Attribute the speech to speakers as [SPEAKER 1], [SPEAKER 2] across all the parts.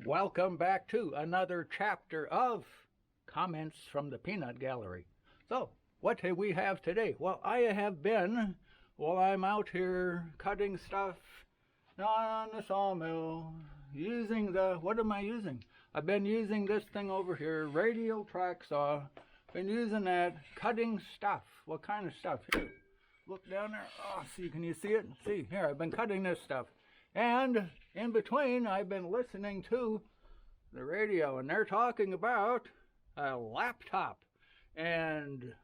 [SPEAKER 1] Welcome back to another chapter of Comments from the Peanut Gallery. So, what do we have today? Well, I'm out here cutting stuff on the sawmill, using what am I using? I've been using this thing over here, radial track saw. Been using that, cutting stuff. What kind of stuff? Here, look down there. Oh, see, can you see it? See, here, I've been cutting this stuff. And in between, I've been listening to the radio, and they're talking about a laptop and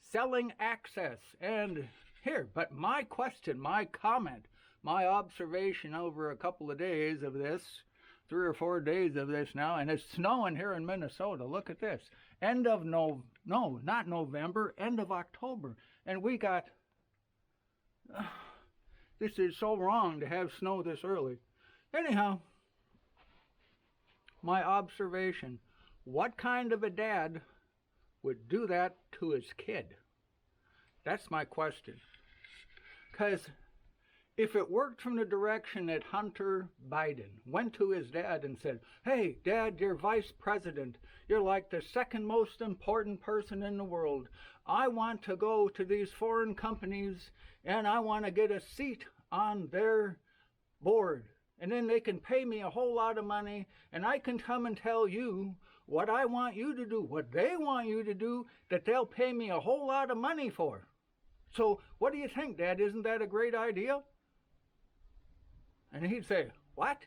[SPEAKER 1] selling access. And here, but my question, my comment, my observation over a couple of days of this, 3 or 4 days of this now, and it's snowing here in Minnesota. Look at this. End of not November, end of October. And we got... this is so wrong to have snow this early. Anyhow, my observation. What kind of a dad would do that to his kid? That's my question. Because if it worked from the direction that Hunter Biden went to his dad and said, "Hey, Dad, you're vice president. You're like the second most important person in the world. I want to go to these foreign companies and I want to get a seat on their board. And then they can pay me a whole lot of money and I can come and tell you what I want you to do, what they want you to do, that they'll pay me a whole lot of money for. So what do you think, Dad? Isn't that a great idea?" And he'd say, "What?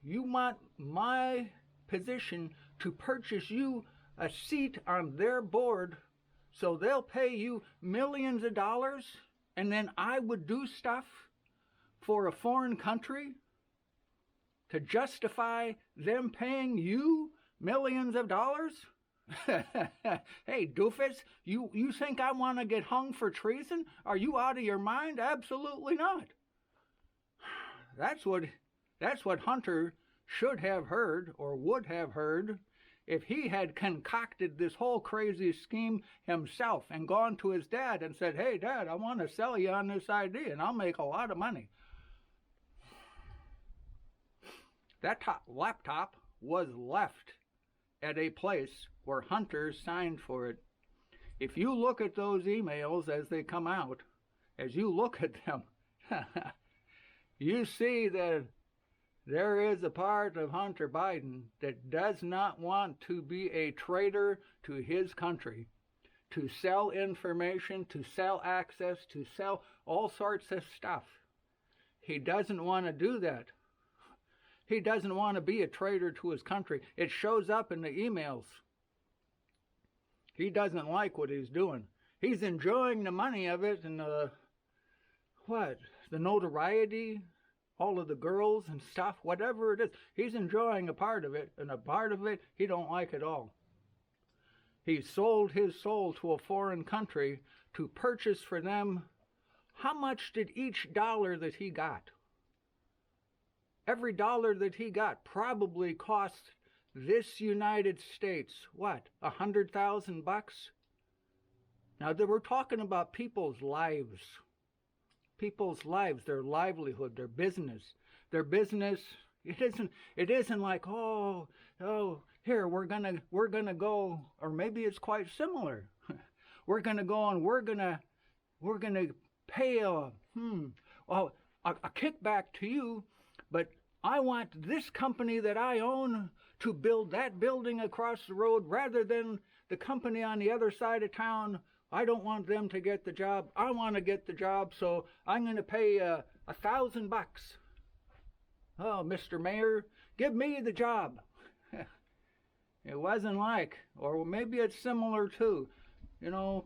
[SPEAKER 1] You want my position to purchase you a seat on their board so they'll pay you millions of dollars and then I would do stuff for a foreign country to justify them paying you millions of dollars?" Hey, doofus, you think I want to get hung for treason? Are you out of your mind? Absolutely not. That's what Hunter should have heard, or would have heard, if he had concocted this whole crazy scheme himself and gone to his dad and said, "Hey, Dad, I want to sell you on this idea and I'll make a lot of money." That laptop was left at a place where Hunter signed for it. If you look at those emails as they come out, as you look at them, you see that there is a part of Hunter Biden that does not want to be a traitor to his country, to sell information, to sell access, to sell all sorts of stuff. He doesn't want to do that. He doesn't want to be a traitor to his country. It shows up in the emails. He doesn't like what he's doing. He's enjoying the money of it and the notoriety, all of the girls and stuff, whatever it is. He's enjoying a part of it, and a part of it he don't like at all. He sold his soul to a foreign country to purchase for them. How much did each dollar that he got? Every dollar that he got probably cost this United States, $100,000? Now, we're talking about people's lives. People's lives, their livelihood, their business. Their business, it isn't like, here, we're gonna go, or maybe it's quite similar. We're gonna go and we're gonna pay a kickback to you, but I want this company that I own to build that building across the road rather than the company on the other side of town. I don't want them to get the job. I want to get the job, so I'm going to pay $1,000. Oh, Mr. Mayor, give me the job. It wasn't like, or maybe it's similar to,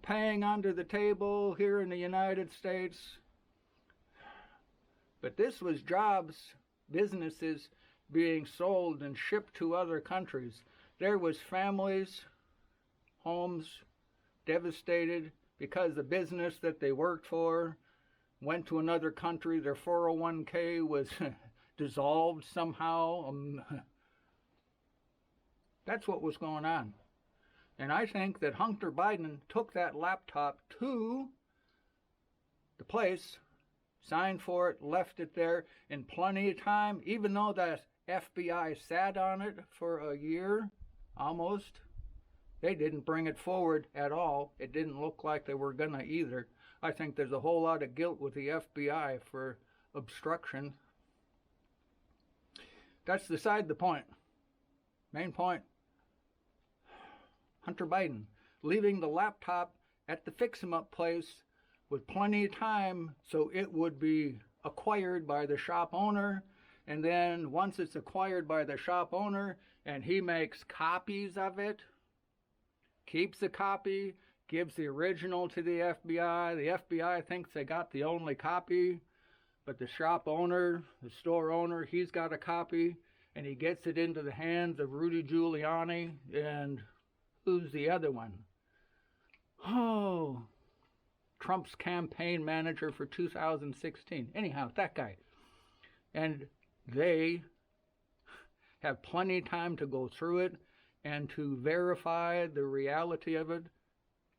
[SPEAKER 1] paying under the table here in the United States. But this was jobs, businesses being sold and shipped to other countries. There was families, homes, devastated because the business that they worked for went to another country. Their 401k was dissolved somehow. That's what was going on. And I think that Hunter Biden took that laptop to the place, signed for it, left it there in plenty of time, even though the FBI sat on it for a year, almost. They didn't bring it forward at all. It didn't look like they were gonna either. I think there's a whole lot of guilt with the FBI for obstruction. That's beside the point. Main point, Hunter Biden leaving the laptop at the fix-em-up place with plenty of time so it would be acquired by the shop owner. And then once it's acquired by the shop owner and he makes copies of it, keeps a copy, gives the original to the FBI. The FBI thinks they got the only copy, but the shop owner, the store owner, he's got a copy, and he gets it into the hands of Rudy Giuliani, and who's the other one? Oh, Trump's campaign manager for 2016. Anyhow, that guy. And they have plenty of time to go through it and to verify the reality of it,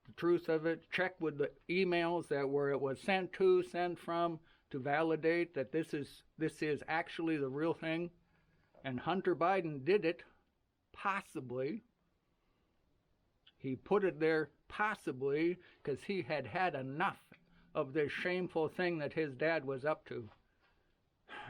[SPEAKER 1] the truth of it, check with the emails that where it was sent to, sent from, to validate that this is actually the real thing. And Hunter Biden did it, possibly. He put it there possibly because he had had enough of this shameful thing that his dad was up to.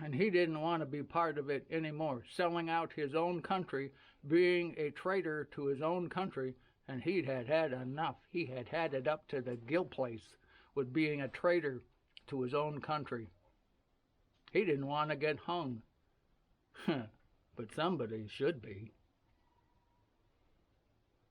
[SPEAKER 1] And he didn't want to be part of it anymore, selling out his own country, being a traitor to his own country, and he had had enough. He had had it up to the gill place with being a traitor to his own country. He didn't want to get hung. But somebody should be.